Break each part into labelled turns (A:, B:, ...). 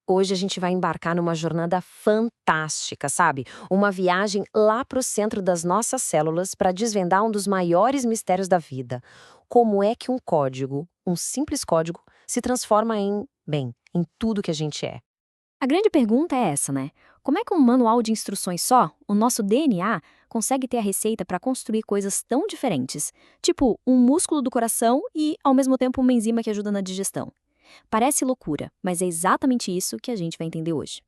A: Hoje a gente vai embarcar numa jornada fantástica, sabe? Uma viagem lá para o centro das nossas células para desvendar um dos maiores mistérios da vida. Como é que um código, um simples código, se transforma em tudo que a gente é?
B: A grande pergunta é essa, né? Como é que um manual de instruções só, o nosso DNA, consegue ter a receita para construir coisas tão diferentes? Tipo, um músculo do coração e, ao mesmo tempo, uma enzima que ajuda na digestão. Parece loucura, mas é exatamente isso que a gente vai entender hoje.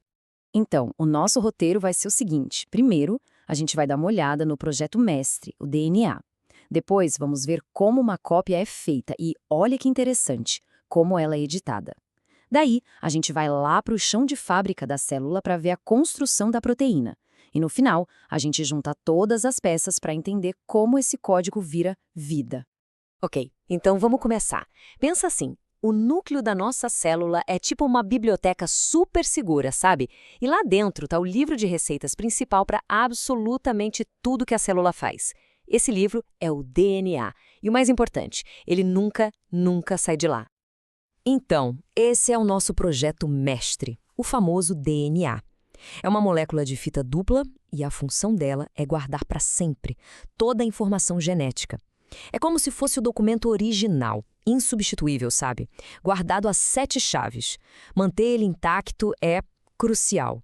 C: Então, o nosso roteiro vai ser o seguinte: primeiro, a gente vai dar uma olhada no projeto mestre, o DNA. Depois, vamos ver como uma cópia é feita e, olha que interessante, como ela é editada. Daí, a gente vai lá para o chão de fábrica da célula para ver a construção da proteína. E no final, a gente junta todas as peças para entender como esse código vira vida.
A: Ok, então vamos começar. Pensa assim, o núcleo da nossa célula é tipo uma biblioteca super segura, sabe? E lá dentro está o livro de receitas principal para absolutamente tudo que a célula faz. Esse livro é o DNA. E o mais importante, ele nunca sai de lá. Então, esse é o nosso projeto mestre, o famoso DNA. É uma molécula de fita dupla e a função dela é guardar para sempre toda a informação genética. É como se fosse o documento original, insubstituível, sabe? Guardado a 7 chaves. Manter ele intacto é crucial.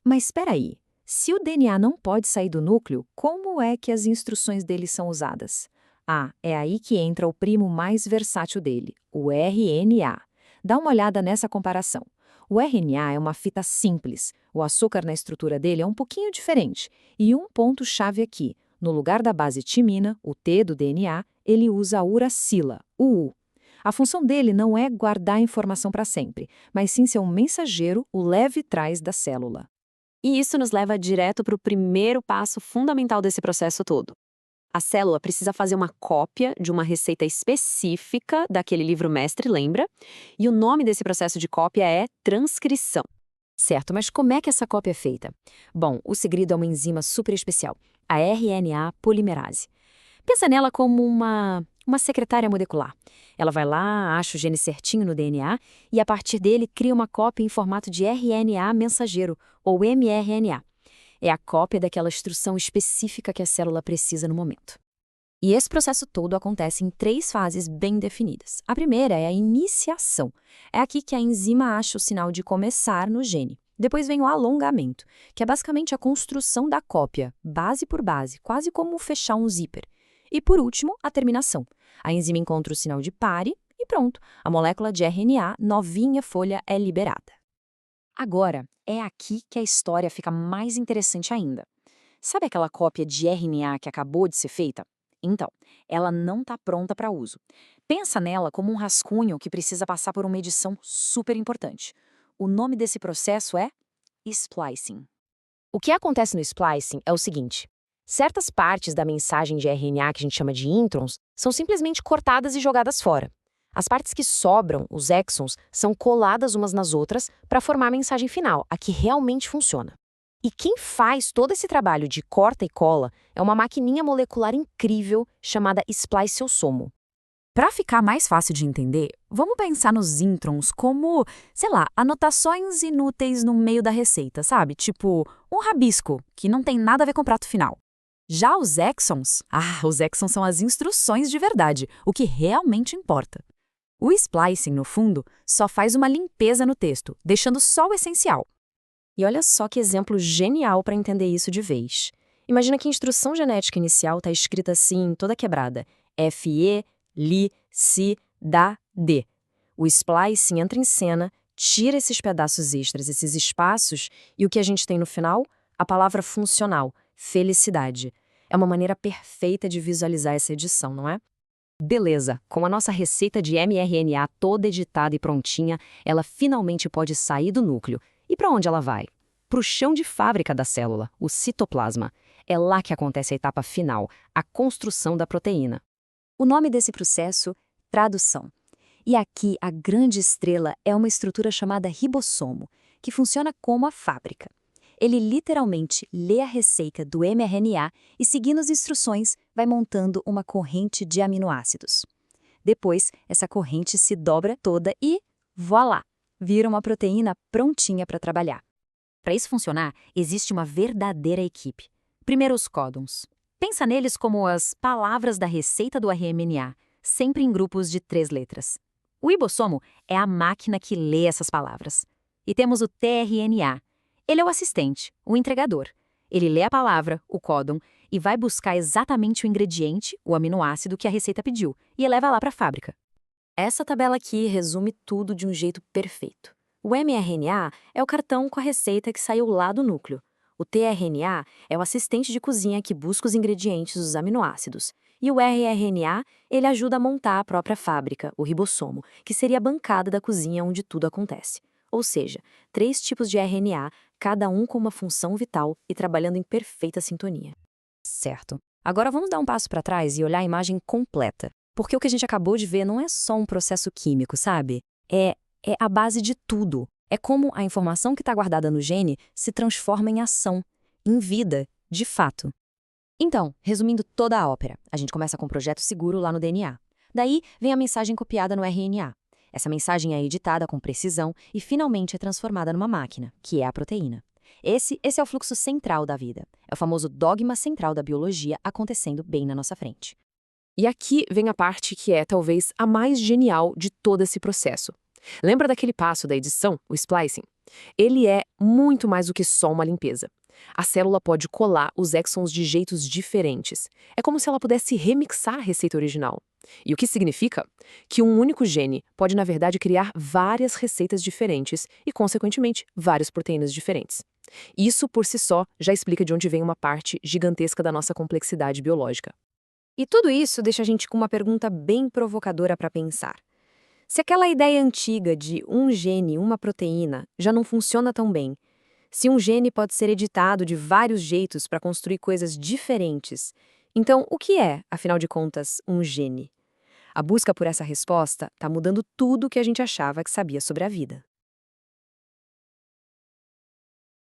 B: Mas espera aí, se o DNA não pode sair do núcleo, como é que as instruções dele são usadas? Ah, é aí que entra o primo mais versátil dele, o RNA. Dá uma olhada nessa comparação. O RNA é uma fita simples, o açúcar na estrutura dele é um pouquinho diferente. E um ponto-chave aqui, no lugar da base timina, o T do DNA, ele usa a uracila, o U. A função dele não é guardar a informação para sempre, mas sim ser um mensageiro, o leve-trás da célula.
D: E isso nos leva direto para o primeiro passo fundamental desse processo todo. A célula precisa fazer uma cópia de uma receita específica daquele livro mestre, lembra? E o nome desse processo de cópia é transcrição.
A: Certo, mas como é que essa cópia é feita? Bom, o segredo é uma enzima super especial, a RNA polimerase. Pensa nela como uma secretária molecular. Ela vai lá, acha o gene certinho no DNA e, a partir dele, cria uma cópia em formato de RNA mensageiro, ou mRNA. É a cópia daquela instrução específica que a célula precisa no momento. E esse processo todo acontece em 3 fases bem definidas. A primeira é a iniciação. É aqui que a enzima acha o sinal de começar no gene. Depois vem o alongamento, que é basicamente a construção da cópia, base por base, quase como fechar um zíper. E por último, a terminação. A enzima encontra o sinal de pare e pronto, a molécula de RNA novinha folha é liberada. Agora, é aqui que a história fica mais interessante ainda. Sabe aquela cópia de RNA que acabou de ser feita? Então, ela não está pronta para uso. Pensa nela como um rascunho que precisa passar por uma edição super importante. O nome desse processo é splicing. O que acontece no splicing é o seguinte: certas partes da mensagem de RNA que a gente chama de introns são simplesmente cortadas e jogadas fora. As partes que sobram, os exons, são coladas umas nas outras para formar a mensagem final, a que realmente funciona. E quem faz todo esse trabalho de corta e cola é uma maquininha molecular incrível chamada spliceossomo. Para ficar mais fácil de entender, vamos pensar nos introns como, sei lá, anotações inúteis no meio da receita, sabe? Tipo, um rabisco, que não tem nada a ver com o prato final. Já os exons são as instruções de verdade, o que realmente importa. O splicing, no fundo, só faz uma limpeza no texto, deixando só o essencial. E olha só que exemplo genial para entender isso de vez. Imagina que a instrução genética inicial está escrita assim, toda quebrada. FE, LI, CI, DA, D. O splicing entra em cena, tira esses pedaços extras, esses espaços, e o que a gente tem no final? A palavra funcional, felicidade. É uma maneira perfeita de visualizar essa edição, não é? Beleza, com a nossa receita de mRNA toda editada e prontinha, ela finalmente pode sair do núcleo. E para onde ela vai? Para o chão de fábrica da célula, o citoplasma. É lá que acontece a etapa final, a construção da proteína. O nome desse processo, tradução. E aqui a grande estrela é uma estrutura chamada ribossomo, que funciona como a fábrica. Ele literalmente lê a receita do mRNA e, seguindo as instruções, vai montando uma corrente de aminoácidos. Depois, essa corrente se dobra toda e, voilá!
C: vira uma proteína prontinha para trabalhar.
A: Para isso funcionar, existe uma verdadeira equipe. Primeiro, os códons. Pensa neles como as palavras da receita do RNA, sempre em grupos de 3 letras. O ribossomo é a máquina que lê essas palavras. E temos o tRNA. Ele é o assistente, o entregador. Ele lê a palavra, o códon, e vai buscar exatamente o ingrediente, o aminoácido que a receita pediu, e leva lá para a fábrica.
D: Essa tabela aqui resume tudo de um jeito perfeito. O mRNA é o cartão com a receita que saiu lá do núcleo. O tRNA é o assistente de cozinha que busca os ingredientes dos aminoácidos. E o rRNA, ele ajuda a montar a própria fábrica, o ribossomo, que seria a bancada da cozinha onde tudo acontece. Ou seja, 3 tipos de RNA, cada um com uma função vital e trabalhando em perfeita sintonia.
C: Certo. Agora vamos dar um passo para trás e olhar a imagem completa. Porque o que a gente acabou de ver não é só um processo químico, sabe? É a base de tudo. É como a informação que está guardada no gene se transforma em ação, em vida, de fato. Então, resumindo toda a ópera, a gente começa com um projeto seguro lá no DNA. Daí vem a mensagem copiada no RNA. Essa mensagem é editada com precisão e finalmente é transformada numa máquina, que é a proteína. Esse é o fluxo central da vida. É o famoso dogma central da biologia acontecendo bem na nossa frente.
E: E aqui vem a parte que é talvez a mais genial de todo esse processo. Lembra daquele passo da edição, o splicing? Ele é muito mais do que só uma limpeza. A célula pode colar os exons de jeitos diferentes. É como se ela pudesse remixar a receita original. E o que significa? Que um único gene pode, na verdade, criar várias receitas diferentes e, consequentemente, várias proteínas diferentes. Isso, por si só, já explica de onde vem uma parte gigantesca da nossa complexidade biológica.
B: E tudo isso deixa a gente com uma pergunta bem provocadora para pensar. Se aquela ideia antiga de um gene, uma proteína, já não funciona tão bem, se um gene pode ser editado de vários jeitos para construir coisas diferentes, então o que é, afinal de contas, um gene? A busca por essa resposta está mudando tudo o que a gente achava que sabia sobre a vida.